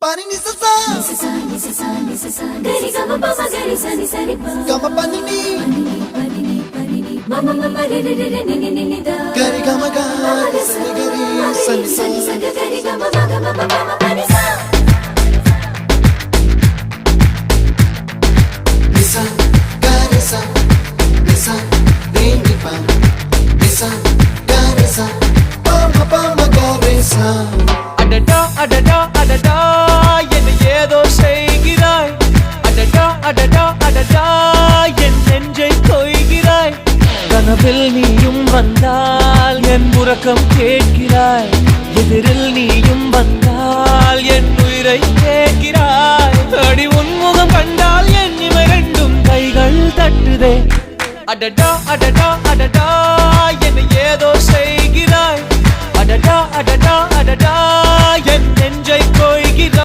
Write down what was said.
Pani ni sa sa gari gama pa ma gari sa ni sa ni pa gama pani ni mama mama re re re ni ni ni da gari gama ga sa ni gari sa ni sa gari gama ma gama mama pani sa nisa gari sa nisa ni ni pa nisa gari sa pa ma gari sa adada adada adada என்ன ஏதோ செய்கிறாய் அடடா அடடா அடடா என் நெஞ்சை கொய்கிறாய் கனவில் நீயும் வந்தால் என் உறக்கம் கேட்கிறாய் எதிரில் நீயும் வந்தால் என் உயிரை கேட்கிறாய் அடி உன்முகம் கண்டால் என் இமை ரெண்டும் கைகள் தட்டுதே அடடா அடடா அடடா என்ன ஏதோ செய்கிறாய் அடடா அடடா அடடா என் நெஞ்சை